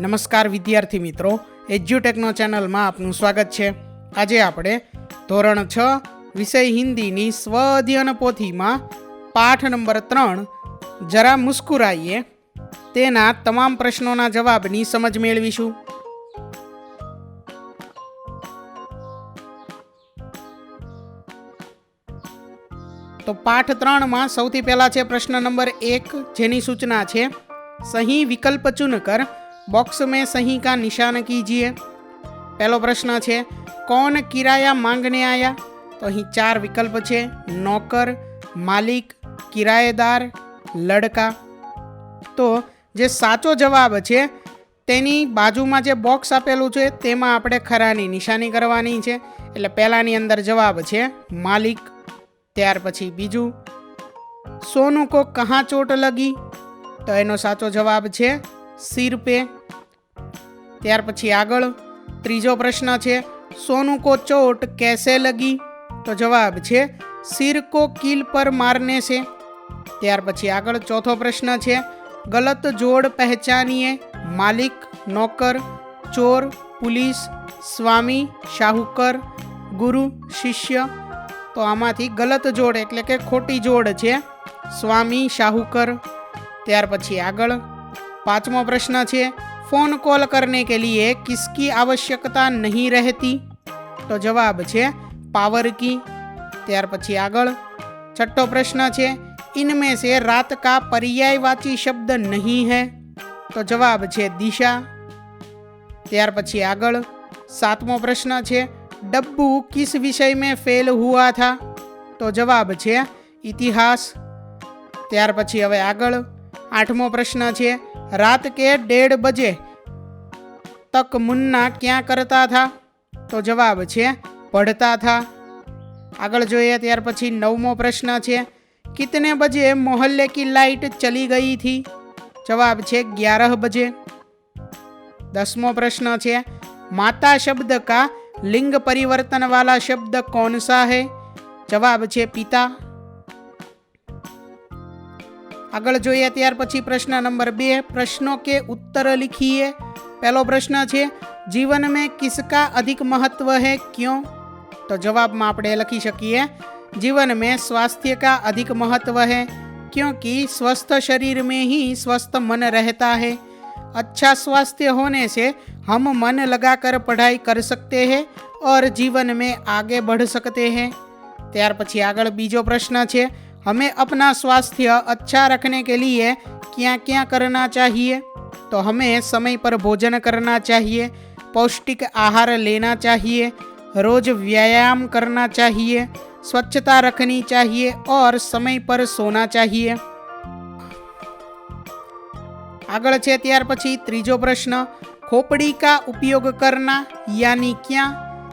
નમસ્કાર વિદ્યાર્થી મિત્રો, એજ્યુટેકનો ચેનલમાં આપનું સ્વાગત છે। આજે આપણે ધોરણ 6 વિષય હિન્દીની સ્વ અધ્યયન પોથીમાં પાઠ નંબર 3 જરા મુસ્કુરાઈએ તેના તમામ પ્રશ્નોના જવાબની સમજ મેળવીશું। તો પાઠ 3માં સૌથી પહેલા છે પ્રશ્ન નંબર 1, જેની સૂચના છે सही विकल्प चुनकर बॉक्स में सही का निशान कीजिए। पहलो प्रश्न है कौन किराया मांगने आया? तो अहीं 4 विकल्प है, नौकर, मालिक, किराएदार, लड़का। तो जे साचो जवाब है तेनी बाजुमां जे बॉक्स आपेलुं छे तेमां आपणे खरानी निशानी करवानी छे। एटले पहेलानी अंदर जवाब है मालिक। त्यार पछी बीजू, सोनू को कहाँ चोट लगी? तो एनो साचो जवाब है सिर पे। त्यार पछी आगळ त्रीजो प्रश्न है सोनू को चोट कैसे लगी? तो जवाब है सिर को कील पर मारने से। त्यार पछी आगळ चौथो प्रश्न है गलत जोड़ पहचानिए, मालिक, नौकर, चोर, पुलिस, स्वामी, शाहूकर, गुरु, शिष्य। तो आमांथी गलत जोड़ एटले के खोटी जोड़ है स्वामी, शाहूकर। त्यार पछी आगळ पांचमो प्रश्न है फोन कॉल करने के लिए किसकी आवश्यकता नहीं रहती? तो जवाब है पावर की। त्यार पछी आगळ छठो प्रश्न है इनमें से रात का पर्यायवाची शब्द नहीं है? तो जवाब है दिशा। त्यार पछी आगळ सातमो प्रश्न है डब्बू किस विषय में फेल हुआ था? तो जवाब है इतिहास। त्यार पछी हवे आगळ आठमो प्रश्न है रात के 1:30 बजे तक मुन्ना क्या करता था? तो जवाब है पढ़ता था। आगळ जोईए त्यार पछी नवमो प्रश्न है कितने बजे मोहल्ले की लाइट चली गई थी? जवाब है 11 बजे। 10मो प्रश्न है माता शब्द का लिंग परिवर्तन वाला शब्द कौन सा है? जवाब है पिता। आगळ जोईए त्यार पछी प्रश्न नंबर 2 प्रश्नों के उत्तर लिखिए। पहलो प्रश्न है जीवन में किसका अधिक महत्व है, क्यों? तो जवाब में आपणे लखी शकीए जीवन में स्वास्थ्य का अधिक महत्व है क्योंकि स्वस्थ शरीर में ही स्वस्थ मन रहता है। अच्छा स्वास्थ्य होने से हम मन लगाकर पढ़ाई कर सकते हैं और जीवन में आगे बढ़ सकते हैं। त्यार पछी आगळ बीजो प्रश्न है हमें अपना स्वास्थ्य अच्छा रखने के लिए क्या क्या करना चाहिए? तो हमें समय पर भोजन करना चाहिए, पौष्टिक आहार लेना चाहिए, रोज व्यायाम करना चाहिए, स्वच्छता रखनी चाहिए और समय पर सोना चाहिए। आगळ छे त्यार पछी त्रीजो प्रश्न खोपड़ी का उपयोग करना यानी क्या?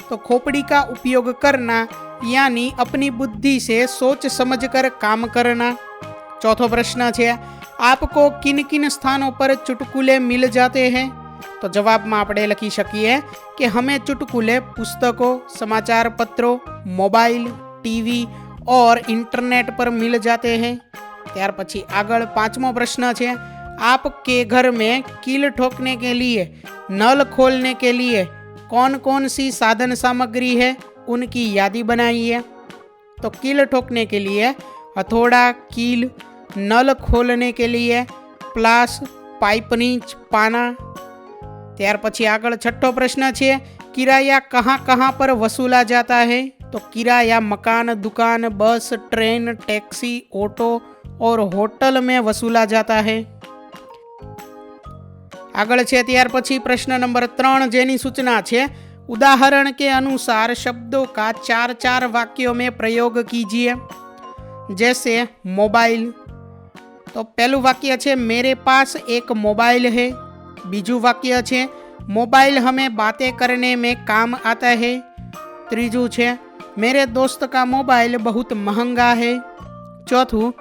तो खोपड़ी का उपयोग करना यानी अपनी बुद्धि से सोच समझकर काम करना। चौथो प्रश्न है आपको किन किन स्थानों पर चुटकुले मिल जाते हैं? तो जवाब में आपणे लखी शकीए कि हमें चुटकुले पुस्तकों, समाचार पत्रों, मोबाइल, टीवी और इंटरनेट पर मिल जाते हैं। त्यार पछी आगळ पांचमो प्रश्न है आपके घर में कील ठोकने के लिए, नल खोलने के लिए कौन कौन सी साधन सामग्री है, उनकी यादी बनाइए। तो कील ठोकने के लिए हथौड़ा, कील, नल खोलने के लिए प्लास, पाइपनीच, पाना। त्यार पछी आगळ छठो प्रश्न है किराया कहाँ कहाँ पर वसूला जाता है? तो किराया मकान, दुकान, बस, ट्रेन, टैक्सी, ऑटो और होटल में वसूला जाता है। आगळ छे त्यार पछी प्रश्न नंबर 3 जेनी सूचना है उदाहरण के अनुसार शब्दों का 4-4 वाक्यों में प्रयोग कीजिए। जैसे मोबाइल, तो पहलू वाक्य है मेरे पास एक मोबाइल है। बीजू वाक्य है मोबाइल हमें बातें करने में काम आता है। तीजू है मेरे दोस्त का मोबाइल बहुत महंगा है। चौथू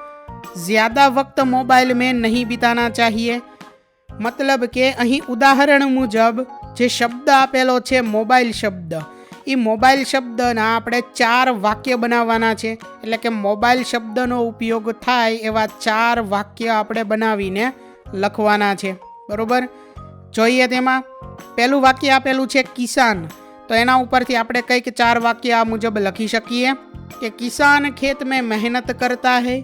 ज़्यादा वक्त मोबाइल में नहीं बिताना चाहिए। मतलब के अहीं उदाहरण मुजब जे शब्द आपेलो छे मोबाइल शब्द, ई मोबाइल शब्दना आपणे 4 वाक्य बनाववाना छे। एटले के मोबाइल शब्दनो उपयोग थाय एवा 4 वाक्य आपणे बनावीने लखवाना छे, बरोबर। જોઈએ તેમાં પહેલું વાક્ય આપેલું છે કિસાન, તો એના ઉપરથી આપણે કંઈક 4 વાક્ય આ મુજબ લખી શકીએ કે કિસાન ખેત મેં મહેનત કરતા હૈ.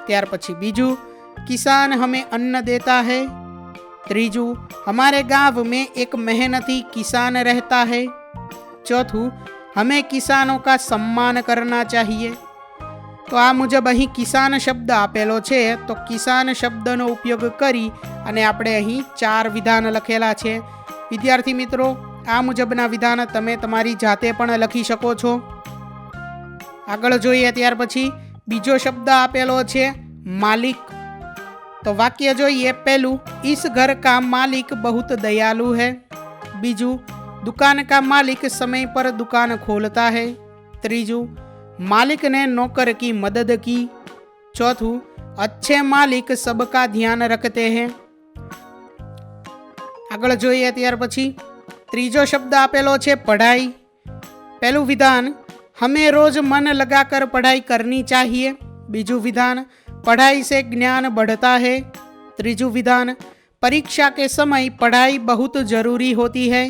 ત્યાર પછી બીજું, किसान हमें अन्न देता है. ત્રીજું, हमारे गांव में एक मेहनती किसान रहता है. ચોથું, हमें किसानों का सम्मान करना चाहिए. તો આ મુજબ અહીં કિસાન શબ્દ આપેલો છે, તો કિસાન શબ્દનો ઉપયોગ કરી અને આપણે અહીં 4 વિધાન લખેલા છે. વિદ્યાર્થી મિત્રો, આ મુજબના વિધાન તમે તમારી જાતે પણ લખી શકો છો. આગળ જોઈએ ત્યાર પછી બીજો શબ્દ આપેલો છે માલિક. તો વાક્ય જોઈએ. પહેલું, इस घर का मालिक बहुत दयालु है. બીજું, दुकान का मालिक समय पर दुकान खोलता है. ત્રીજું, मालिक ने नौकर की मदद की. चौथुं, अच्छे मालिक सबका ध्यान रखते हैं. આગળ જોઈએ ત્યાર પછી ત્રીજો શબ્દ આપેલો છે પઢાઈ. પહેલું વિધાન, हमें रोज मन लगाकर पढ़ाई करनी चाहिए. बीजू विधान, पढ़ाई से ज्ञान बढ़ता है. त्रीजू विधान, परीक्षा के समय पढ़ाई बहुत जरूरी होती है.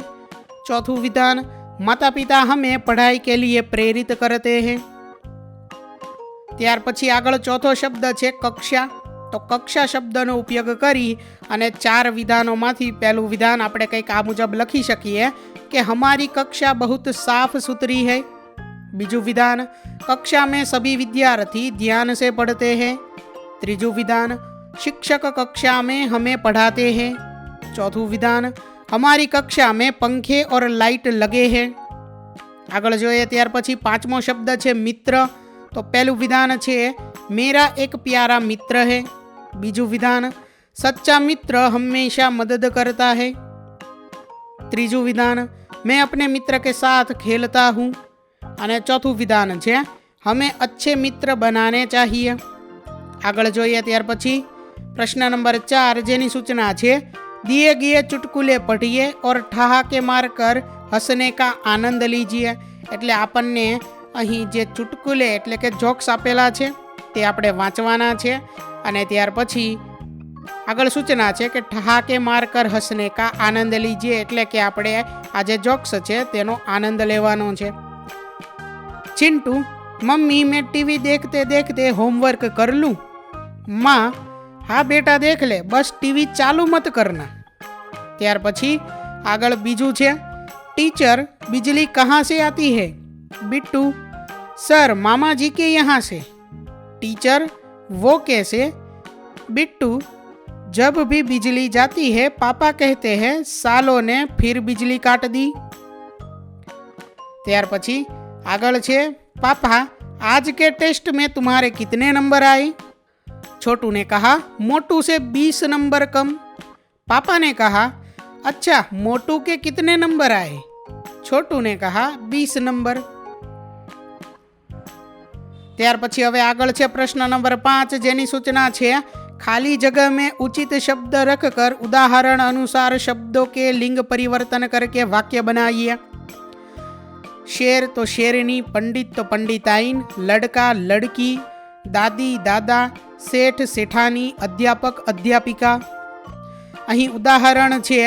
चौथुं विधान, माता पिता हमें पढ़ाई के लिए प्रेरित करते हैं. ત્યાર પછી આગળ ચોથો શબ્દ છે કક્ષા. તો કક્ષા શબ્દનો ઉપયોગ કરી અને 4 વિધાનોમાંથી પહેલું વિધાન આપણે કંઈક આ મુજબ લખી શકીએ કે हमारी कक्षा बहुत साफ सुथरी है. बीजू विधान, कक्षा में सभी विद्यार्थी ध्यान से पढ़ते हैं. त्रीजू विधान, शिक्षक कक्षा में हमें पढ़ाते हैं. चौथुं विधान, हमारी कक्षा में पंखे और लाइट लगे हैं. આગળ જોઈએ ત્યાર પછી પાંચમો શબ્દ છે મિત્ર. તો પહેલું વિધાન છે मेरा एक प्यारा मित्र है. બીજું વિધાન, सच्चा मित्र हमेशा मदद करता है. ત્રીજું વિધાન, मैं अपने मित्र के साथ खेलता हूँ. અને ચોથું વિધાન છે हमें अच्छे मित्र बनाने चाहिए. આગળ જોઈએ ત્યાર પછી પ્રશ્ન નંબર 4 જેની સૂચના છે दिए गए चुटकुले पढ़िए और ठहाके मारकर हंसने का आनंद लीजिए. એટલે આપણને અહીં જે ચુટકુલે એટલે કે જોક્સ આપેલા છે તે આપણે વાંચવાના છે અને ત્યાર પછી આગળ સૂચના છે કે ઠહાકે મારકર હસને કા આનંદ લીજીએ, એટલે કે આપણે આ જે જોક્સ છે તેનો આનંદ લેવાનો છે. चिंटू, मम्मी मैं टीवी देखते देखते होमवर्क कर लूँ. माँ, हाँ बेटा देख ले, बस टीवी चालू मत करना. ત્યાર પછી આગળ બીજું છે टीचर, बिजली कहाँ से आती है. बिट्टू, सर मामा जी के यहाँ से. टीचर, वो कैसे. बिट्टू, जब भी बिजली जाती है पापा कहते हैं सालों ने फिर बिजली काट दी. ત્યાર પછી આગળ છે पापा, आज के टेस्ट में तुम्हारे कितने नंबर आए. छोटू ने कहा मोटू से 20 नंबर कम. पापा ने कहा अच्छा मोटू के कितने नंबर आए. छोटू ने कहा 20 नंबर. ત્યાર પછી હવે આગળ છે પ્રશ્ન નંબર 5 જેની સૂચના છે खाली जगह में उचित शब्द रखकर उदाहरण अनुसार शब्दों के लिंग परिवर्तन करके वाक्य बनाइए. शेर तो शेरनी, पंडित तो पंडिताइन, लड़का लड़की, दादी दादा, सेठ सेठानी, अध्यापक अध्यापिका. અહીં ઉદાહરણ છે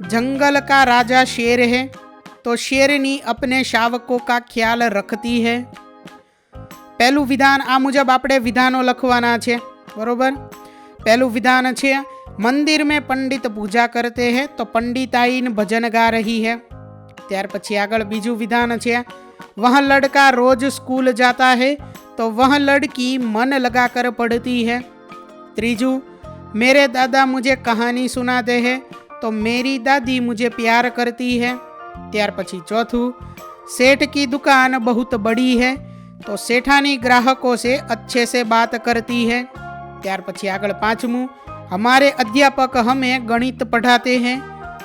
जंगल का राजा शेर है तो शेरनी अपने शावकों का ख्याल रखती है. પહેલું વિધાન આ મુજબ આપણે વિધાનો લખવાના છે, બરોબર. પહેલું વિધાન છે मंदिर में पंडित पूजा करते हैं तो पंडिताइन भजन गा रही है. ત્યાર પછી આગળ બીજું વિધાન છે वह लड़का रोज स्कूल जाता है तो वह लड़की मन लगाकर पढ़ती है. ત્રીજું, मेरे दादा मुझे कहानी सुनाते हैं तो मेरी दादी मुझे प्यार करती है. ત્યાર પછી ચોથું, सेठ की दुकान बहुत बड़ी है तो सेठानी ग्राहकों से अच्छे से बात करती है. ત્યાર પછી આગળ પાંચમું, हमारे अध्यापक हमें गणित पढ़ाते हैं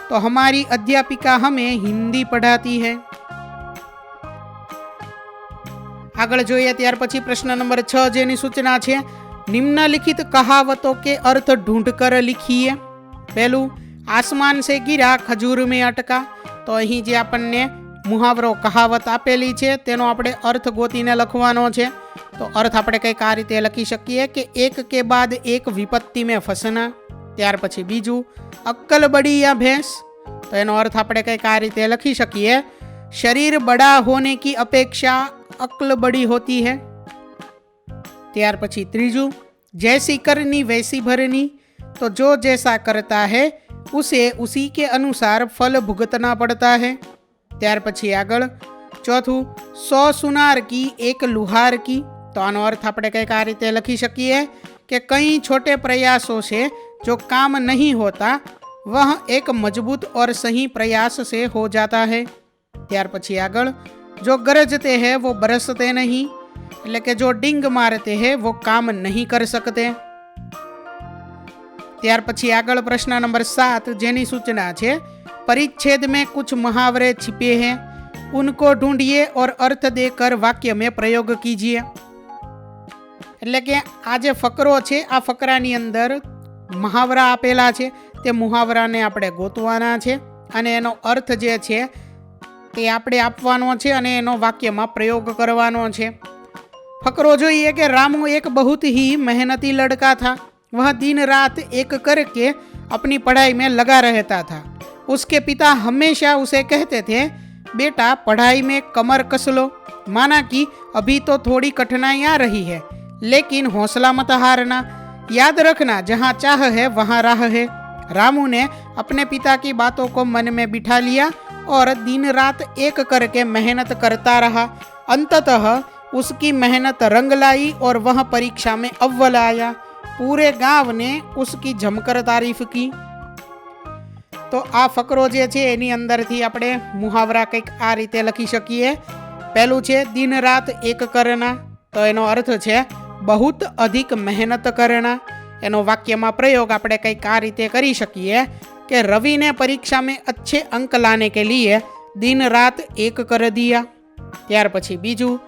तो हमारी अध्यापिका हमें हिंदी पढ़ाती है. આગળ જોઈએ ત્યાર પછી પ્રશ્ન નંબર 6 જેની સૂચના છે निम्नलिखित कहावतों के अर्थ ढूंढ कर लिखिए. પહેલું, आसमान से गिरा खजूर में अटका. તો અહીં જે આપણને મુહાવરો કહાવત આપેલી છે તેનો આપણે અર્થ ગોતીને લખવાનો છે. તો અર્થ આપણે કંઈક આ રીતે લખી શકીએ કે એક કે બાદ એક વિપત્તિ મેં ફસના. ત્યાર પછી બીજું, અક્કલ બડી યા ભેંસ. तो एनो अर्थ आपणे कंईक आ रीते लखी शकीए, शरीर बड़ा होने की अपेक्षा अक्ल बड़ी होती है। त्यार पछी त्रीजू, जैसी करनी वैसी भरनी, तो जो जैसा करता है उसे उसी के अनुसार फल भुगतना पड़ता है। त्यार पछी आगळ चौथू, 100 सुनार की एक लुहार की, तो आनो अर्थ आपणे कंईक आ रीते लखी शकीए कि कई छोटे प्रयासों से जो काम नहीं होता वह एक मजबूत और सही प्रयास से हो जाता है। त्यार पछी आगळ, जो गरजते हैं वो बरसते नहीं, એટલે કે जो डिंग मारते हैं वो काम नहीं कर सकते। ત્યાર પછી આગળ પ્રશ્ન નંબર 7 જેની સૂચના છે, परिच्छेद में कुछ मुहावरे छिपे हैं, उनको ढूंढिए और अर्थ देकर वाक्य में प्रयोग कीजिए। એટલે કે આ જે ફકરો છે આ ફકરાની અંદર મહાવરા આપેલા છે, તે મુહાવરાને આપણે ગોતવાના છે અને એનો અર્થ જે છે તે આપણે આપવાનો છે અને એનો વાક્યમાં પ્રયોગ કરવાનો છે। फकरो જોઈએ कि रामू एक बहुत ही मेहनती लड़का था। वह दिन रात एक करके अपनी पढ़ाई में लगा रहता था। उसके पिता हमेशा उसे कहते थे, बेटा पढ़ाई में कमर कस लो, माना कि अभी तो थोड़ी कठिनाई आ रही है, लेकिन हौसला मत हारना, याद रखना जहाँ चाह है वहाँ राह है। रामू ने अपने पिता की बातों को मन में बिठा लिया और दिन रात एक करके मेहनत करता रहा। अंततः उसकी मेहनत रंग लाई और वह परीक्षा में अव्वल आया। पूरे गांव ने उसकी जमकर तारीफ की। तो आ फकरो जे छे एनी अंदरथी आपणे मुहावरा कंईक आ रीते लखी शकीए। पहलू छे दिन रात एक करना, तो एनो अर्थ छे बहुत अधिक मेहनत करना। एनो वाक्यमां प्रयोग आपणे कंईक आ रीते करी शकीए कि रवि ने परीक्षा में अच्छे अंक लाने के लिए दिन रात एक कर दिया। त्यार पछी बीजू,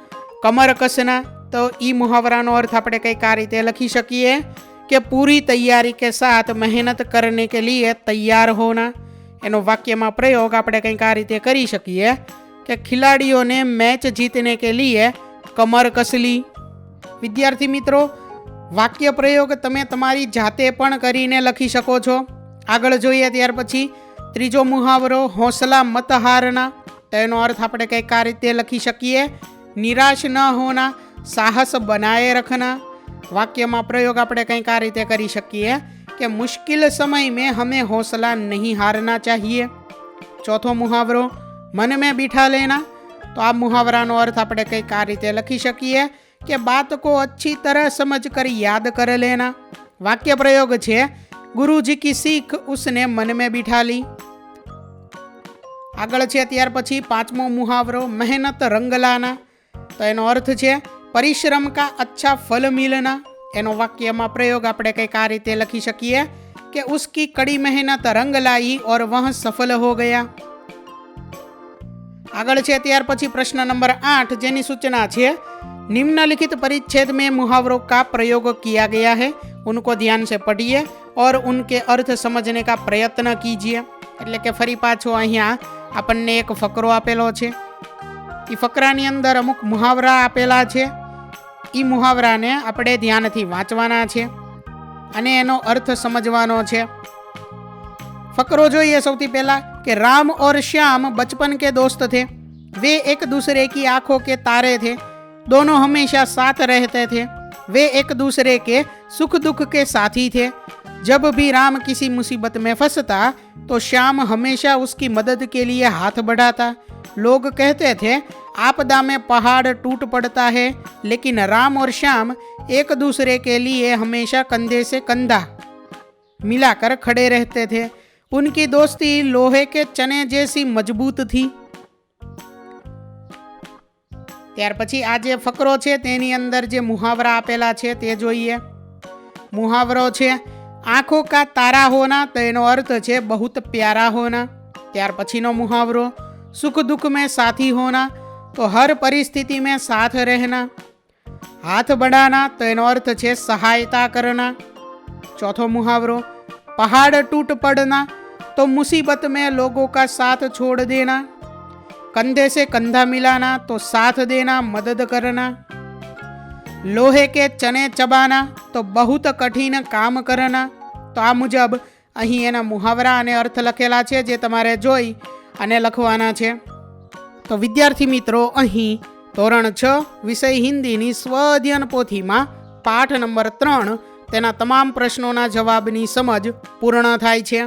कमर कसना, तो ई मुहावरानो अर्थ आपणे कंईक आ रीते लखी शकीए कि पूरी तैयारी के साथ मेहनत करने के लिए तैयार होना। एनो वाक्यमां प्रयोग आपणे कंईक आ रीते करी शकीए कि खिलाड़ियों ने मैच जीतने के लिए कमर कस ली। विद्यार्थी मित्रों, वाक्य प्रयोग तमे तमारी जाते पण करीने लखी शको छो। आगळ जोईए त्यार पछी त्रीजो मुहावरो, हौसला मत हारना, तो एनो अर्थ आपणे कंईक आ रीते लखी शकीए, निराश न होना, साहस बनाए रखना। वाक्य में प्रयोग आपणे कंईक आ रीते करी शकीए कि मुश्किल समय में हमें हौसला नहीं हारना चाहिए। चौथो मुहावरो, मन में बिठा लेना, तो आ मुहावरानो अर्थ आपणे कंईक आ रीते लखी शकीए कि बात को अच्छी तरह समझ कर याद कर लेना। वाक्य प्रयोग छे, गुरुजी की सीख उसने मन में बिठा ली। आगळ छे त्यार पछी पांचमो मुहावरो, मेहनत रंग लाना, तो एनो अर्थ छे परिश्रम का अच्छा फल मिलना। एनो वाक्य में प्रयोग आपणे कंईक आ रीते लखी शकीए कि उसकी कड़ी मेहनत रंग लाई और वह सफल हो गया। आगळ छे त्यार पछी प्रश्न नंबर 8 जेनी सूचना छे, निम्नलिखित परिच्छेद में मुहावरों का प्रयोग किया गया है, उनको ध्यान से पढ़िए और उनके अर्थ समझने का प्रयत्न कीजिए। એટલે કે ફરી પાછો અહીંયા આપણને એક ફકરો આપેલો છે, એ ફકરાની અંદર અમુક મુહાવરા આપેલા છે। એ મુહાવરાને આપણે ધ્યાનથી વાંચવાના છે અને એનો અર્થ સમજવાનો છે। ફકરો જોઈએ સૌથી પહેલા કે राम और श्याम बचपन के दोस्त थे। वे एक दूसरे की आंखों के तारे थे। दोनों हमेशा साथ रहते थे। वे एक दूसरे के सुख दुख के साथी थे। जब भी राम किसी मुसीबत में फंसता तो श्याम हमेशा उसकी मदद के लिए हाथ बढ़ाता। लोग कहते थे आपदा में पहाड़ टूट पड़ता है, लेकिन राम और श्याम एक दूसरे के लिए हमेशा कंधे से कंधा मिलाकर खड़े रहते थे। उनकी दोस्ती लोहे के चने जैसी मजबूत थी। ત્યાર પછી આ જે ફકરો છે તેની અંદર જે મુહાવરા આપેલા છે તે જોઈએ। મુહાવરો છે आंखों का तारा होना, तो एनो अर्थ छे बहुत प्यारा होना। त्यार पछीनो मुहावरो, सुख दुख में साथी होना, तो हर परिस्थिति में साथ रहना। हाथ बढ़ाना, तो एनो अर्थ छे सहायता करना। चौथो मुहावरो, पहाड़ टूट पड़ना, तो मुसीबत में लोगों का साथ छोड़ देना। कंधे से कंधा मिलाना, तो साथ देना, मदद करना। लोहे के चने चबाना, तो बहुत कठिन काम करना। तो आ मुजब અહીં એના મુહાવરા અને અર્થ લખેલા છે જે તમારે જોઈ અને લખવાના છે. તો વિદ્યાર્થી મિત્રો, અહીં ધોરણ 6 વિષય હિન્દીની સ્વ અધ્યયન પોથીમાં પાઠ નંબર 3 તેના તમામ પ્રશ્નોના જવાબની સમજ પૂર્ણ થાય છે.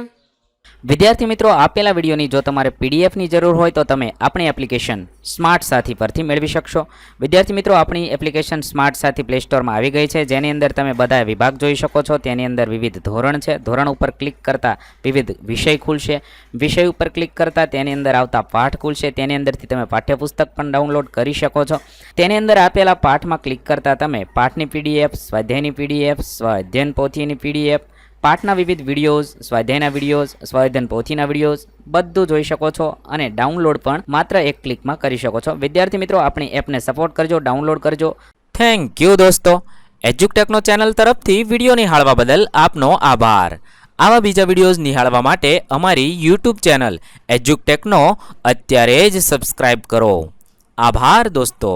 વિદ્યાર્થી મિત્રો, આપેલા વિડીયોની જો તમારે પીડીએફની જરૂર હોય તો તમે આપણી એપ્લિકેશન સ્માર્ટ સાથી પરથી મેળવી શકશો. વિદ્યાર્થી મિત્રો, આપણી એપ્લિકેશન સ્માર્ટ સાથી પ્લે સ્ટોરમાં આવી ગઈ છે, જેની અંદર તમે બધા વિભાગ જોઈ શકો છો. તેની અંદર વિવિધ ધોરણ છે. ધોરણ ઉપર ક્લિક કરતાં વિવિધ વિષય ખુલશે. વિષય ઉપર ક્લિક કરતાં તેની અંદર આવતા પાઠ ખુલશે. તેની અંદરથી તમે પાઠ્યપુસ્તક પણ ડાઉનલોડ કરી શકો છો. તેની અંદર આપેલા પાઠમાં ક્લિક કરતાં તમે પાઠની પીડીએફ, સ્વાધ્યાયની પીડીએફ, સ્વ અધ્યયન પોથીની પીડીએફ, પાઠના વિવિધ વિડીયોઝ, સ્વાધ્યાયના વિડીયોઝ, સ્વાધ્યાયન પોથીના વિડીયોઝ બધું જોઈ શકો છો અને ડાઉનલોડ પણ માત્ર એક ક્લિકમાં કરી શકો છો. વિદ્યાર્થી મિત્રો, આપણી એપને સપોર્ટ કરજો, ડાઉનલોડ કરજો. થેન્ક યુ દોસ્તો. એજ્યુકટેકનો ચેનલ તરફથી વિડીયો નિહાળવા બદલ આપનો આભાર. આવા બીજા વિડીયોઝ નિહાળવા માટે અમારી યુટ્યુબ ચેનલ એજ્યુકટેકનો અત્યારે જ સબસ્ક્રાઇબ કરો. આભાર દોસ્તો.